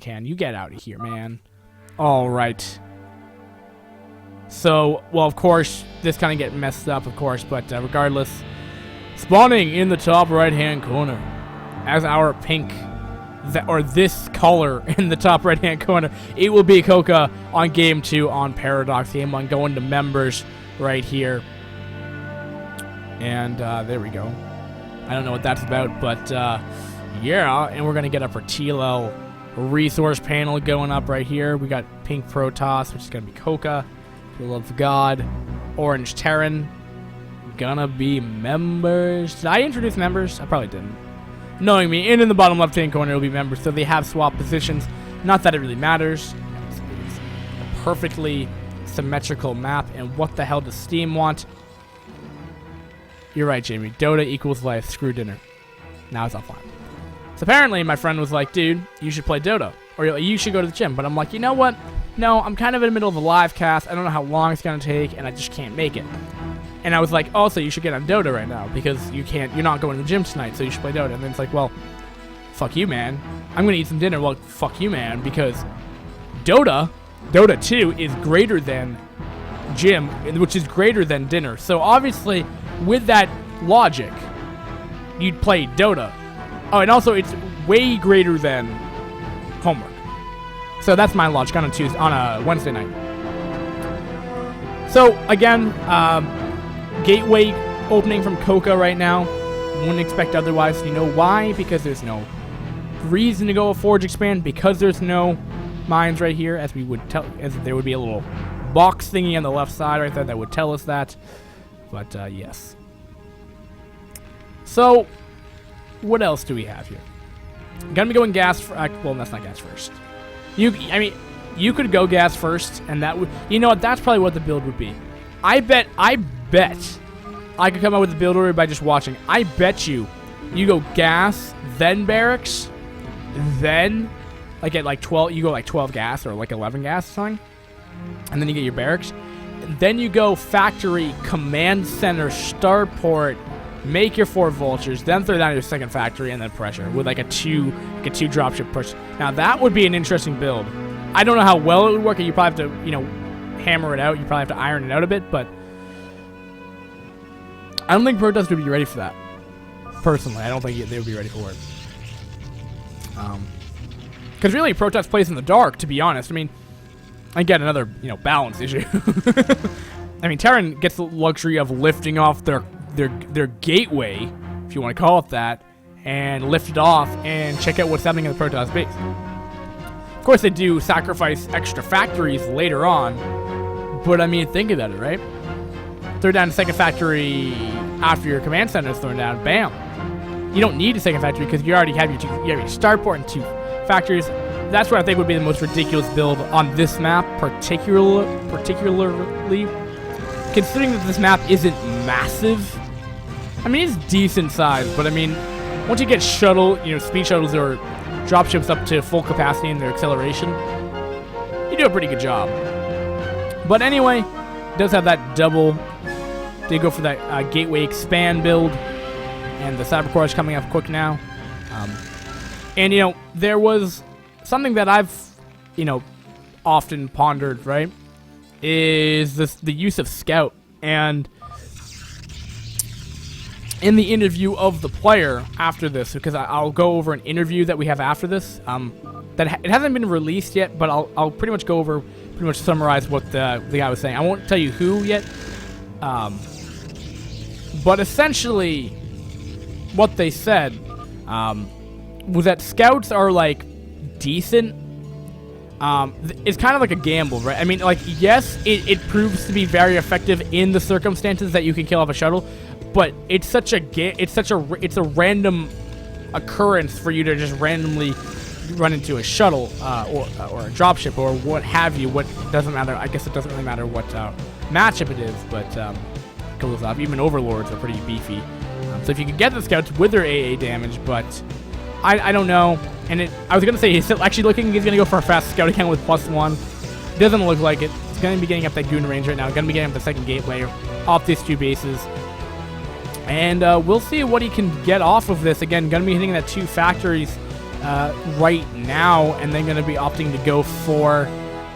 can. You get out of here, man. All right. So, well, of course, this kind of get messed up, of course, but regardless, spawning in the top right-hand corner as our pink, or this color in the top right-hand corner, it will be Coca on Game 2 on Paradox. Game 1 going to members right here. And there we go. I don't know what that's about, but yeah, and we're going to get up our TLL resource panel going up right here. We got pink Protoss, which is going to be Coca. For the love of God. Orange Terran. Gonna be members. Did I introduce members? I probably didn't. Knowing me, and in the bottom left-hand corner will be members, so they have swapped positions. Not that it really matters. It's a perfectly symmetrical map, and what the hell does Steam want? You're right, Jamie. Dota equals life. Screw dinner. Now it's offline. So apparently my friend was like, dude, you should play Dota. Or you should go to the gym. But I'm like, you know what? No, I'm kind of in the middle of a live cast. I don't know how long it's going to take, and I just can't make it. And I was like, also, you should get on Dota right now, because you're not going to the gym tonight, so you should play Dota. And then it's like, well, fuck you, man. I'm going to eat some dinner. Well, fuck you, man, because Dota 2 is greater than gym, which is greater than dinner. So obviously, with that logic, you'd play Dota. Oh, and also, it's way greater than homework. So that's my logic on a Wednesday night. So again, gateway opening from Coca right now. Wouldn't expect otherwise. You know why? Because there's no reason to go a Forge Expand. Because there's no mines right here, as there would be a little box thingy on the left side right there that would tell us that. But yes. So what else do we have here? Gonna be going gas. Well, that's not gas first. You could go gas first, and that would, you know what, that's probably what the build would be. I bet I could come up with the build order by just watching. I bet you go gas, then barracks, then, like at like 12, you go like 12 gas or like 11 gas or something, and then you get your barracks. Then you go factory, command center, starport, make your 4 vultures, then throw down your second factory, and then pressure with like a two dropship push. Now that would be an interesting build. I don't know how well it would work. You probably have to, hammer it out. You probably have to iron it out a bit, but I don't think Protoss would be ready for that. Personally, I don't think they would be ready for it. Because really, Protoss plays in the dark, to be honest. I mean, again, another, balance issue. I mean, Terran gets the luxury of lifting off their gateway, if you want to call it that, and lift it off and check out what's happening in the Protoss base. Of course, they do sacrifice extra factories later on, but I mean, think about it, right? Throw down a second factory after your command center is thrown down, bam. You don't need a second factory because you already have your starport and 2 factories. That's what I think would be the most ridiculous build on this map, particularly considering that this map isn't massive. I mean, it's decent size, but I mean, once you get speed shuttles or dropships up to full capacity in their acceleration, you do a pretty good job. But anyway, it does have that double. They go for that gateway expand build, and the Cybercore is coming up quick now. And there was something that I've often pondered, right? Is the use of Scout. And in the interview of the player after this, because I'll go over an interview that we have after this, that it hasn't been released yet, but I'll pretty much summarize what the guy was saying. I won't tell you who yet, but essentially what they said was that scouts are like decent. It's kind of like a gamble, right? I mean, like, yes, it proves to be very effective in the circumstances that you can kill off a shuttle, but it's a random occurrence for you to just randomly run into a shuttle or a dropship or what have you. What doesn't matter. I guess it doesn't really matter what matchup it is, but goes off. Even overlords are pretty beefy. So if you could get the scouts with their AA damage, but I don't know. And I was going to say, he's actually looking, he's going to go for a fast scout account with +1. Doesn't look like it. He's going to be getting up that goon range right now. Going to be getting up the second gateway off these 2 bases. And we'll see what he can get off of this. Again, going to be hitting that 2 factories right now, and then going to be opting to go for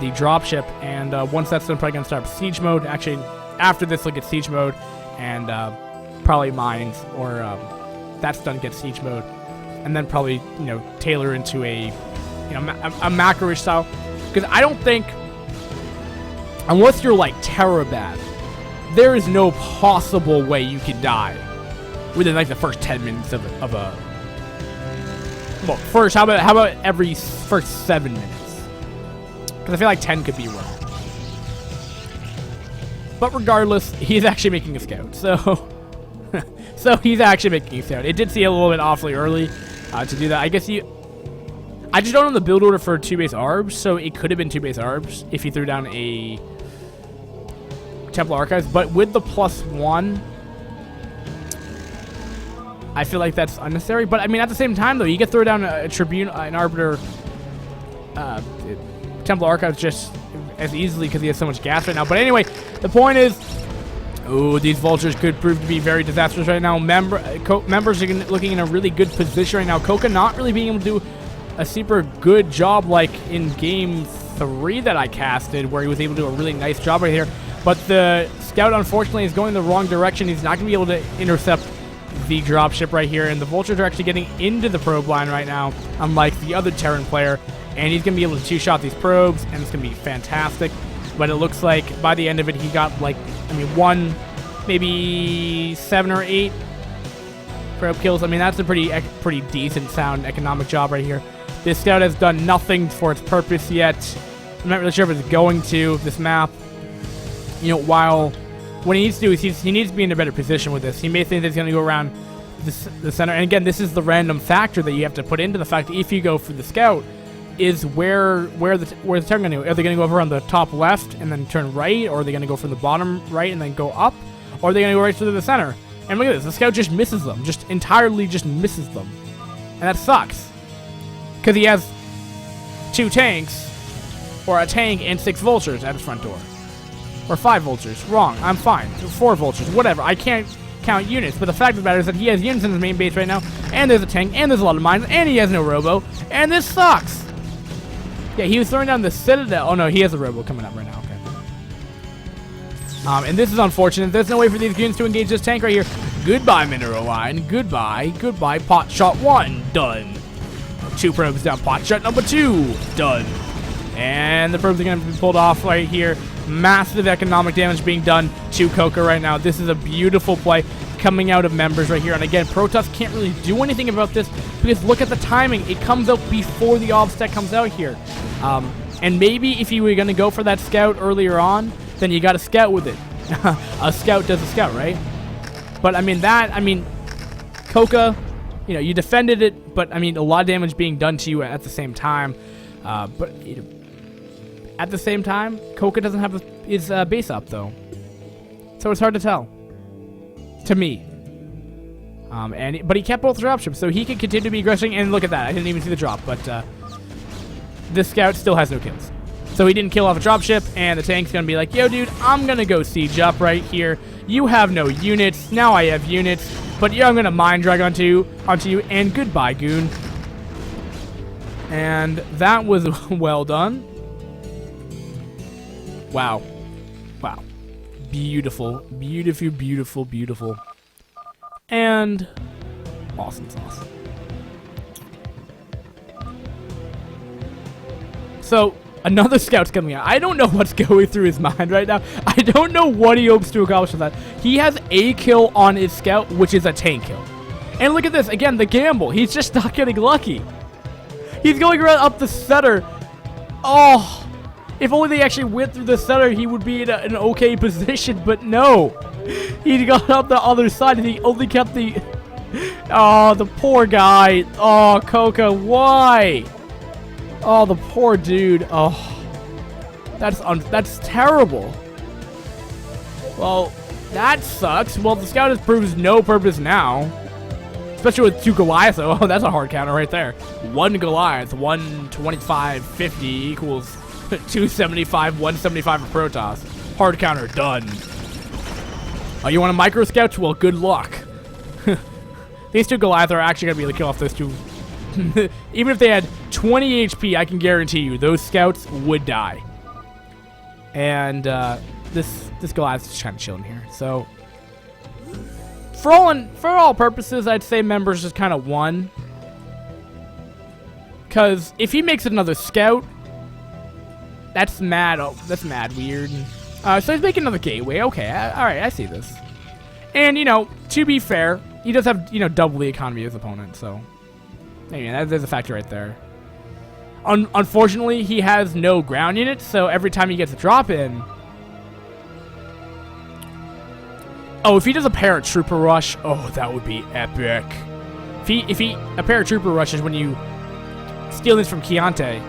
the dropship. And once that's done, probably going to start siege mode. Actually, after this, look at siege mode, and probably mines, or that's done, get siege mode, and then probably tailor into a a macro-ish style, because I don't think, unless you're like terror bad, there is no possible way you can die within like the first 10 minutes of a. Well, first, how about every first 7 minutes? Because I feel like 10 could be wrong. But regardless, he's actually making a scout, so so he's actually making a scout. It did see a little bit awfully early to do that. I guess I just don't know the build order for 2 base arbs, so it could have been 2 base arbs if he threw down a Templar Archives, but with the +1, I feel like that's unnecessary. But I mean, at the same time, though, you could throw down a Tribune, an Arbiter, Templar Archives just as easily because he has so much gas right now. But anyway, the point is, ooh, these vultures could prove to be very disastrous right now. Members are looking in a really good position right now. Coca not really being able to do a super good job like in game 3 that I casted, where he was able to do a really nice job right here. But the scout, unfortunately, is going the wrong direction. He's not going to be able to intercept the dropship right here, and the vultures are actually getting into the probe line right now, unlike the other Terran player, and he's going to be able to two-shot these probes, and it's going to be fantastic. But it looks like by the end of it, he got like, one, maybe 7 or 8 probe kills. I mean, that's a pretty decent, sound, economic job right here. This scout has done nothing for its purpose yet. I'm not really sure if it's going to this map. While what he needs to do is he needs to be in a better position with this. He may think that he's going to go around the center. And again, this is the random factor that you have to put into the fact that if you go for the scout, is where's the Terran going to go? Are they going to go over on the top left and then turn right? Or are they going to go from the bottom right and then go up? Or are they going to go right through the center? And look at this. The scout just misses them. Just entirely just misses them. And that sucks. Because he has 2 tanks, or a tank and 6 vultures at his front door. Or 5 vultures. Wrong. I'm fine. 4 vultures. Whatever. I can't count units. But the fact of the matter is that he has units in his main base right now. And there's a tank. And there's a lot of mines. And he has no robo. And this sucks. Yeah, he was throwing down the Citadel. Oh, no. He has a robo coming up right now. Okay. And this is unfortunate. There's no way for these units to engage this tank right here. Goodbye, Mineral Line. Goodbye. Goodbye. Pot shot 1. Done. 2 probes down. Pot shot number 2. Done. And the probes are going to be pulled off right here. Massive economic damage being done to Coca right now. This is a beautiful play coming out of members right here. And again, Protoss can't really do anything about this because look at the timing. It comes out before the obstack comes out here. And maybe if you were going to go for that scout earlier on, then you got to scout with it. A scout does a scout, right? But I mean, Coca, you defended it, but I mean, a lot of damage being done to you at the same time. But at the same time, Coca doesn't have his base up, though. So it's hard to tell. To me. But he kept both dropships, so he can continue to be aggressing. And look at that. I didn't even see the drop, but this scout still has no kills. So he didn't kill off a dropship, and the tank's going to be like, yo, dude, I'm going to go siege up right here. You have no units. Now I have units. But yeah, I'm going to mind drag onto you, and goodbye, goon. And that was well done. Wow. Wow. Beautiful. Beautiful, beautiful, beautiful. And awesome sauce. So, another scout's coming out. I don't know what's going through his mind right now. I don't know what he hopes to accomplish with that. He has a kill on his scout, which is a tank kill. And look at this. Again, the gamble. He's just not getting lucky. He's going around up the center. Oh, if only they actually went through the center, he would be in an okay position. But no, he got up the other side, and he only kept the. Oh, the poor guy. Oh, Coca, why? Oh, the poor dude. Oh, that's terrible. Well, that sucks. Well, the scout has proves no purpose now. Especially with 2 Goliaths. Oh, that's a hard counter right there. 1 Goliath, 125, 50 equals 275, 175 for Protoss. Hard counter, done. Oh, you want a micro scout? Well, good luck. These 2 Goliaths are actually going to be able to kill off those 2 Even if they had 20 HP, I can guarantee you those scouts would die. And this Goliath's just kind of chilling here. So for all purposes, I'd say members just kind of won. Because if he makes another scout, that's mad. Oh, that's mad weird. So he's making another gateway. Okay, all right, I see this. And to be fair, he does have double the economy of his opponent. So yeah, there's a factor right there. Unfortunately, he has no ground units, so every time he gets a drop in. Oh, if he does a paratrooper rush, oh, that would be epic. If he a paratrooper rush is when you steal this from Chianti,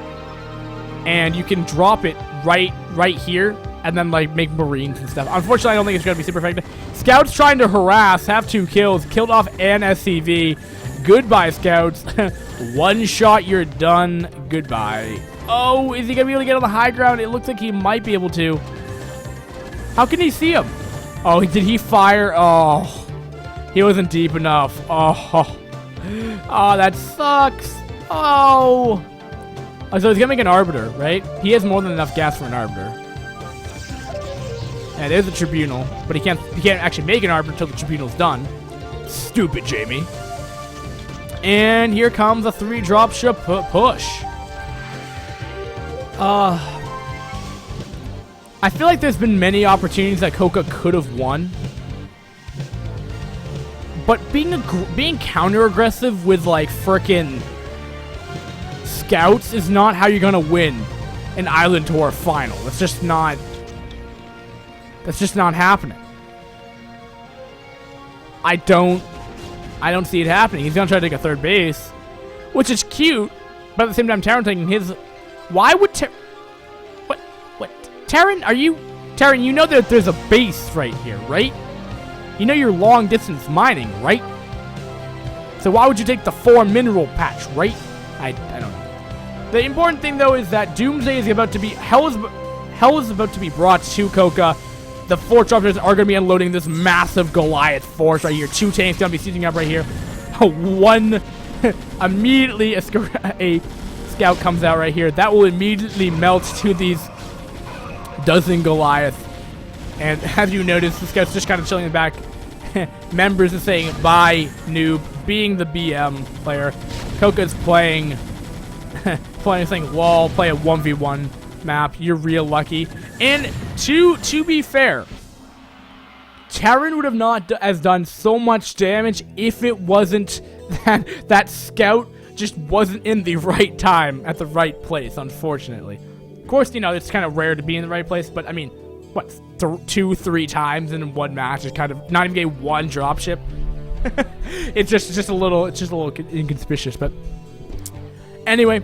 and you can drop it right here, and then like make Marines and stuff. Unfortunately, I don't think it's gonna be super effective. Scouts trying to harass, have 2 kills, killed off an SCV. Goodbye, Scouts. One shot, you're done. Goodbye. Oh, is he gonna be able to get on the high ground? It looks like he might be able to. How can he see him? Oh, did he fire? Oh, he wasn't deep enough. Oh, that sucks. Oh, so he's gonna make an Arbiter, right? He has more than enough gas for an Arbiter. And there's a Tribunal, but he can't actually make an Arbiter until the Tribunal's done. Stupid Jamie. And here comes a 3 dropship push. I feel like there's been many opportunities that Coca could have won. But being counter-aggressive with like frickin' scouts is not how you're gonna win an Island Tour final. That's just not happening. I don't see it happening. He's gonna try to take a 3rd base, which is cute, but at the same time, Terran taking his. Why would What? Terran, Terran, you know that there's a base right here, right? You know you're long distance mining, right? So why would you take the 4 mineral patch, right? I don't know. The important thing though is that Doomsday is about to be hell is about to be brought to Coca. The 4 dropships are going to be unloading this massive Goliath force right here. 2 tanks going to be seizing up right here. One immediately a scout comes out right here. That will immediately melt to these dozen Goliath. And have you noticed the scout's just kind of chilling in the back? Members are saying bye, noob. Being the BM player, Coca's playing saying lol, play a 1v1 map. You're real lucky. And to be fair, Terran would have not done so much damage if it wasn't that scout just wasn't in the right time at the right place, unfortunately. Of course, it's kind of rare to be in the right place, but I mean, what, 2-3 times in one match is kind of not even getting 1 dropship. it's just a little inconspicuous, but anyway,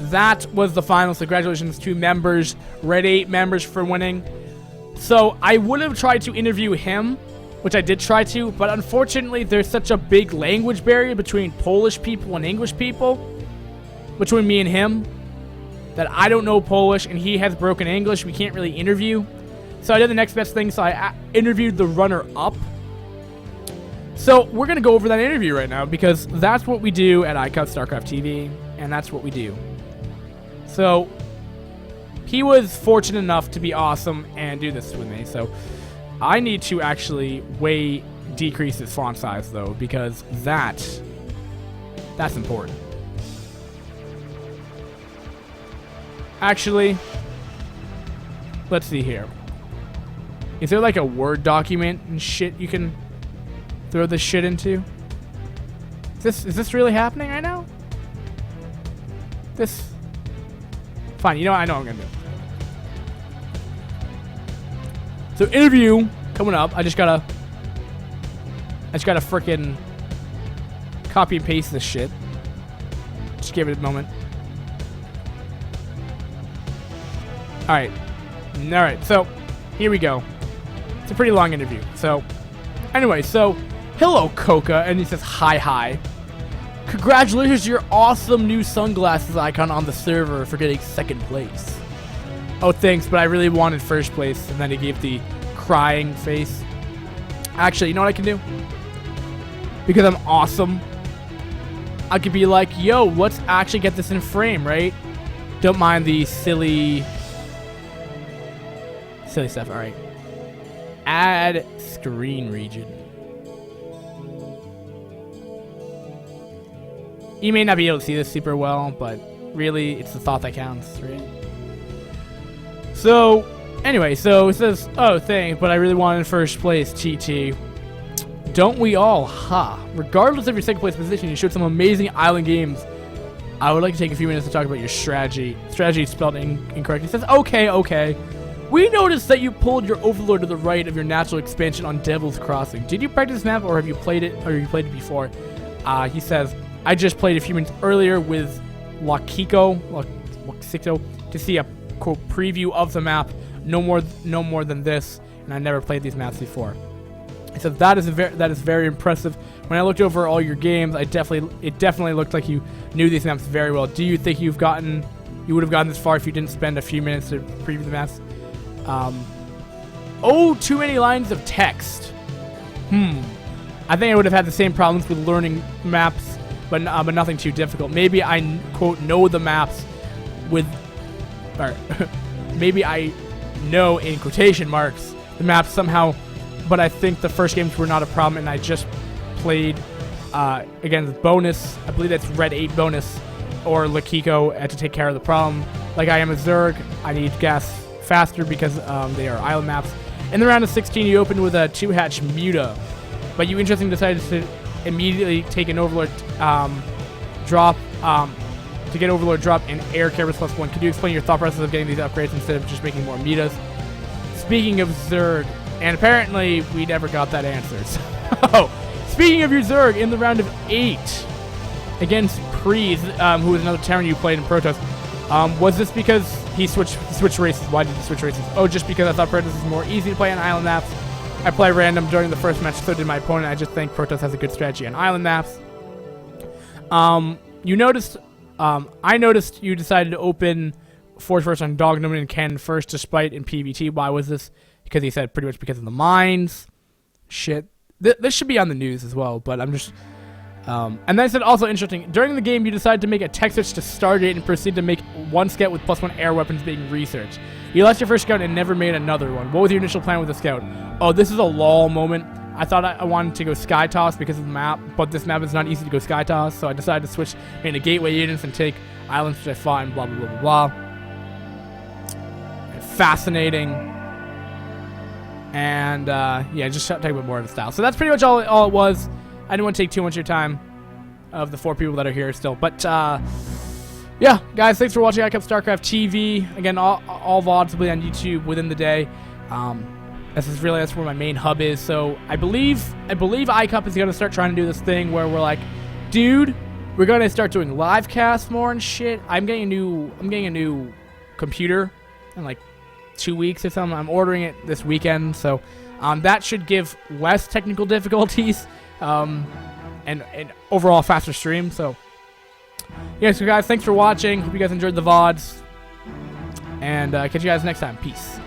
that was the final. So congratulations to members, Red 8 members for winning. So I would have tried to interview him, which I did try to, but unfortunately there's such a big language barrier between Polish people and English people, between me and him, that I don't know Polish and he has broken English. We can't really interview. So I did the next best thing, so I interviewed the runner-up. So we're going to go over that interview right now because that's what we do at iCCup StarCraft TV, and that's what we do. So he was fortunate enough to be awesome and do this with me. So I need to actually decrease his font size though, because that's important. Actually, let's see here. Is there like a Word document and shit you can throw this shit into? Is this really happening right now? Fine, you know what? I know what I'm gonna do. So interview coming up. I just gotta frickin' copy and paste this shit. Just give it a moment. Alright. So here we go. It's a pretty long interview. So anyway, hello Coca, and he says hi. Congratulations, your awesome new sunglasses icon on the server for getting 2nd place. Oh, thanks, but I really wanted 1st place. And then he gave the crying face. Actually, you know what I can do? Because I'm awesome, I could be like, yo, let's actually get this in frame, right? Don't mind the silly stuff. All right. Add screen region. You may not be able to see this super well, but really, it's the thought that counts, right? So, anyway, so it says, oh, thanks, but I really wanted in first place, TT. Don't we all? Ha. Regardless of your second place position, you showed some amazing island games. I would like to take a few minutes to talk about your strategy. Strategy is spelled incorrectly. It says, okay. We noticed that you pulled your Overlord to the right of your natural expansion on Devil's Crossing. Did you practice this map, or have you played it, before? He says, I just played a few minutes earlier with iCCup to see a quote preview of the map. No more than this, and I never played these maps before. He says that is very impressive. When I looked over all your games, it definitely looked like you knew these maps very well. Do you think you would have gotten this far if you didn't spend a few minutes to preview the maps? Too many lines of text. I think I would have had the same problems with learning maps, but nothing too difficult. Maybe I quote know the maps or maybe I know in quotation marks the maps somehow. But I think the first games were not a problem, and I just played against bonus. I believe that's Red 8 bonus or iCCup to take care of the problem. Like I am a Zerg, I need gas faster because they are island maps. In the round of 16, you opened with a 2-hatch Muta, but you interestingly decided to immediately take an Overlord drop to get Overlord drop and air carriers +1. Could you explain your thought process of getting these upgrades instead of just making more Mutas? Speaking of Zerg. And apparently, we never got that answer. So, speaking of your Zerg, in the round of 8 against Prees, who was another Terran you played in Protoss, was this because he switched races? Why did he switch races? Oh, just because I thought Protoss was more easy to play on island maps. I play random during the first match, so did my opponent. I just think Protoss has a good strategy on island maps. You noticed, I noticed you decided to open Forge first on Dog Noman and Cannon first, despite in PvT. Why was this? Because he said pretty much because of the mines. Shit. This should be on the news as well, but I'm just... and then I said, also interesting, during the game you decided to make a tech switch to Stargate and proceed to make one scout with +1 air weapons being researched. You lost your first scout and never made another one. What was your initial plan with the scout? Oh, this is a lull moment. I thought I wanted to go Sky Toss because of the map, but this map is not easy to go Sky Toss, so I decided to switch into Gateway units and take islands which I fought and blah blah blah blah blah. Fascinating. And, yeah, just talk about more of the style. So that's pretty much all it was. I didn't want to take too much of your time of the 4 people that are here still. But, yeah, guys, thanks for watching iCCup StarCraft TV. Again, all VODs will be on YouTube within the day. That's where my main hub is. So I believe iCCup is going to start trying to do this thing where we're like, dude, we're going to start doing live casts more and shit. I'm getting a new computer and like 2 weeks or something. I'm ordering it this weekend, so that should give less technical difficulties and overall faster stream. So yeah, so guys, thanks for watching. Hope you guys enjoyed the VODs, and catch you guys next time. Peace.